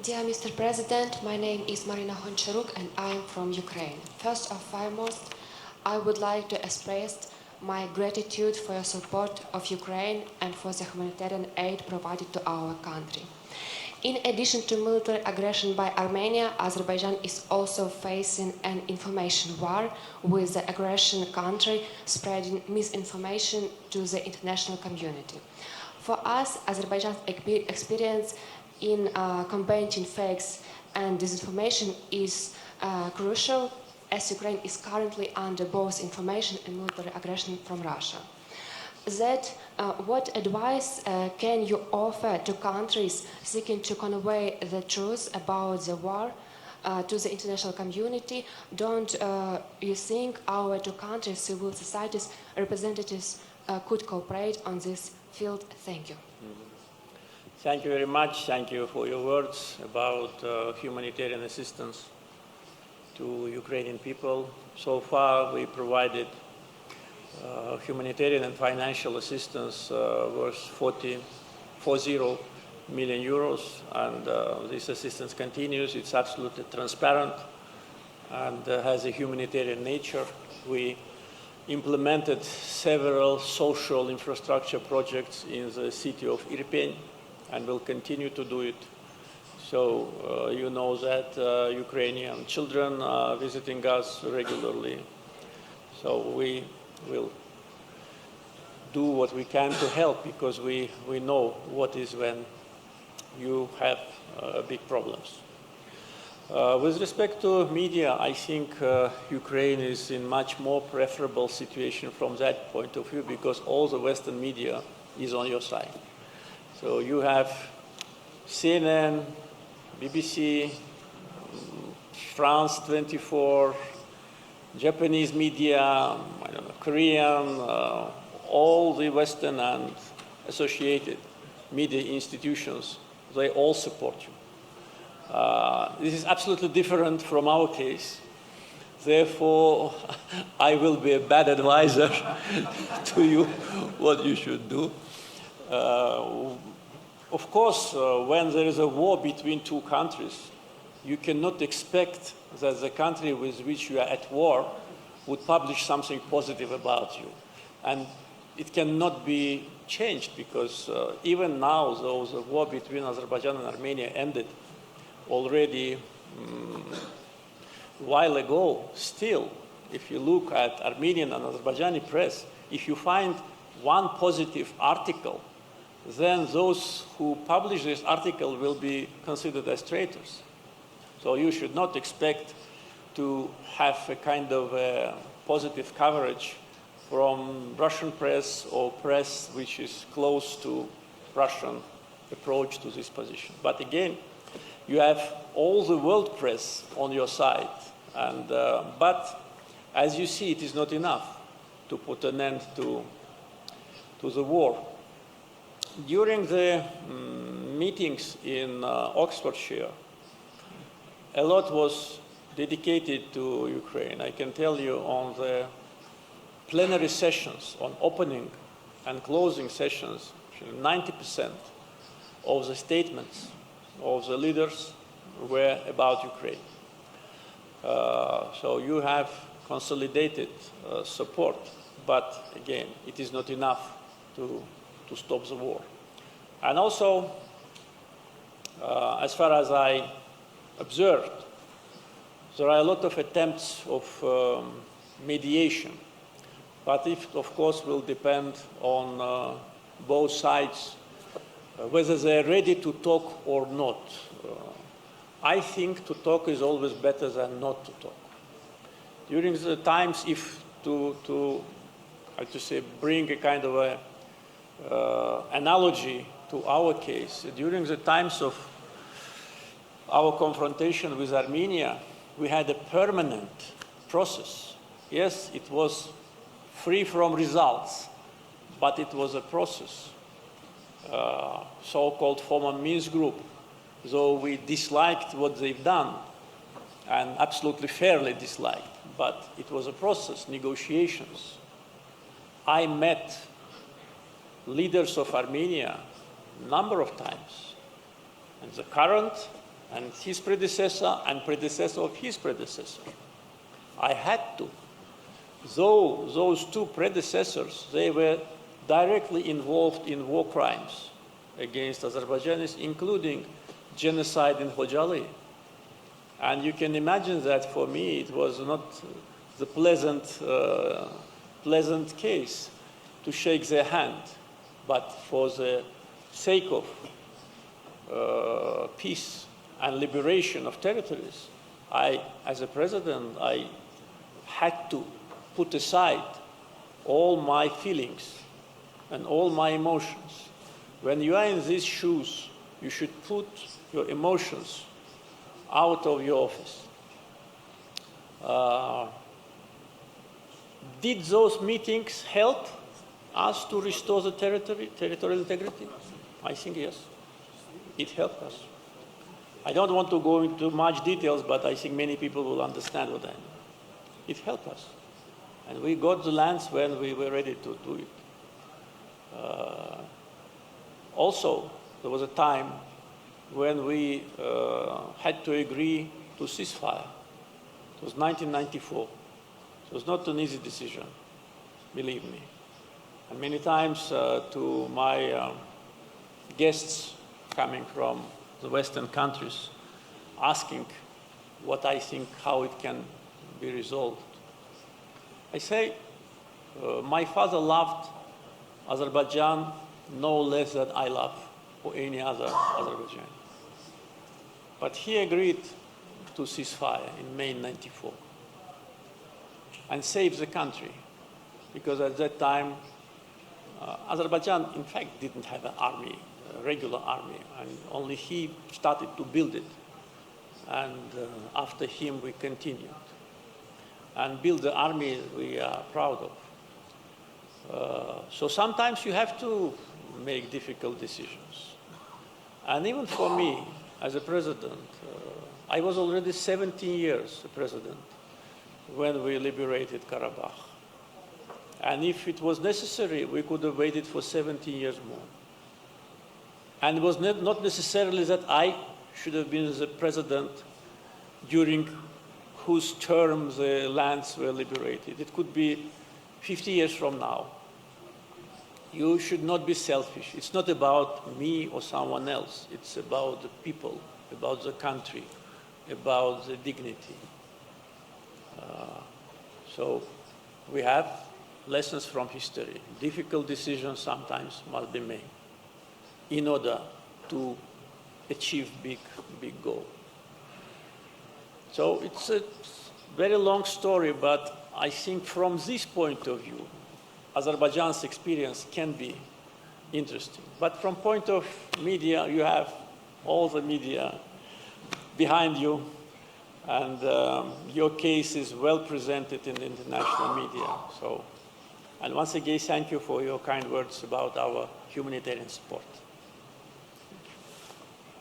Dear Mr. President, my name is Marina Honcharuk and I am from Ukraine. First and foremost, I would like to express my gratitude for your support of Ukraine and for the humanitarian aid provided to our country. In addition to military aggression by Armenia, Azerbaijan is also facing an information war with the aggression country spreading misinformation to the international community. For us, Azerbaijan's experience in combating fakes and disinformation is crucial, as Ukraine is currently under both information and military aggression from Russia. What advice can you offer to countries seeking to convey the truth about the war to the international community? Don't you think our two countries' civil societies representatives could cooperate on this field? Thank you. Thank you very much. Thank you for your words about humanitarian assistance to Ukrainian people. So far, we provided humanitarian and financial assistance worth 40 million euros, and this assistance continues. It's absolutely transparent and has a humanitarian nature. We implemented several social infrastructure projects in the city of Irpin and will continue to do it. So you know that Ukrainian children are visiting us regularly. So we will do what we can to help, because we know what is when you have big problems. With respect to media, I think Ukraine is in much more preferable situation from that point of view, because all the Western media is on your side. So you have CNN, BBC, France 24, Japanese media, I don't know, Korean, all the Western and associated media institutions, they all support you. This is absolutely different from our case. Therefore, I will be a bad advisor to you what you should do. Of course, when there is a war between two countries, you cannot expect that the country with which you are at war would publish something positive about you. And it cannot be changed, because even now, though the war between Azerbaijan and Armenia ended already a while ago, still, if you look at Armenian and Azerbaijani press, if you find one positive article, then those who publish this article will be considered as traitors. So you should not expect to have a kind of positive coverage from Russian press or press which is close to Russian approach to this position. But again, you have all the world press on your side. And, but as you see, it is not enough to put an end to the war. During the meetings in Oxfordshire, a lot was dedicated to Ukraine. I can tell you on the plenary sessions, on opening and closing sessions, 90% of the statements of the leaders were about Ukraine. So you have consolidated support, but again, it is not enough to stop the war. And also, as far as I observed, there are a lot of attempts of mediation, but it, of course, will depend on both sides whether they're ready to talk or not. I think to talk is always better than not to talk. During the times, if to bring a kind of a analogy to our case, during the times of our confrontation with Armenia, we had a permanent process. Yes, it was free from results, but it was a process. So-called former Minsk group, though we disliked what they've done, and absolutely fairly disliked, but it was a process, negotiations. I met leaders of Armenia a number of times, and the current and his predecessor and predecessor of his predecessor. I had to. Though those two predecessors, they were directly involved in war crimes against Azerbaijanis, including genocide in Khojaly. And you can imagine that for me it was not the pleasant case to shake their hand, but for the sake of peace and liberation of territories, as a president, I had to put aside all my feelings and all my emotions. When you are in these shoes, you should put your emotions out of your office. Did those meetings help us to restore the territorial integrity? I think yes. It helped us. I don't want to go into much details, but I think many people will understand what I mean. It helped us. And we got the lands when we were ready to do it. Also, there was a time when we had to agree to ceasefire. It was 1994. It was not an easy decision, believe me. And many times to my guests coming from the Western countries, asking what I think, how it can be resolved. I say, my father loved Azerbaijan no less than I love or any other Azerbaijan. But he agreed to ceasefire in May '94 and save the country, because at that time Azerbaijan, in fact, didn't have an army, a regular army, and only he started to build it. And after him, we continued and built the army we are proud of. So sometimes you have to make difficult decisions. And even for me, as a president, I was already 17 years a president when we liberated Karabakh. And if it was necessary, we could have waited for 17 years more. And it was not necessarily that I should have been the president during whose term the lands were liberated. It could be 50 years from now. You should not be selfish. It's not about me or someone else. It's about the people, about the country, about the dignity. So we have lessons from history. Difficult decisions sometimes must be made in order to achieve big goal. So it's a very long story, but I think from this point of view, Azerbaijan's experience can be interesting. But from point of media, you have all the media behind you, and your case is well presented in the international media. So, and once again, thank you for your kind words about our humanitarian support.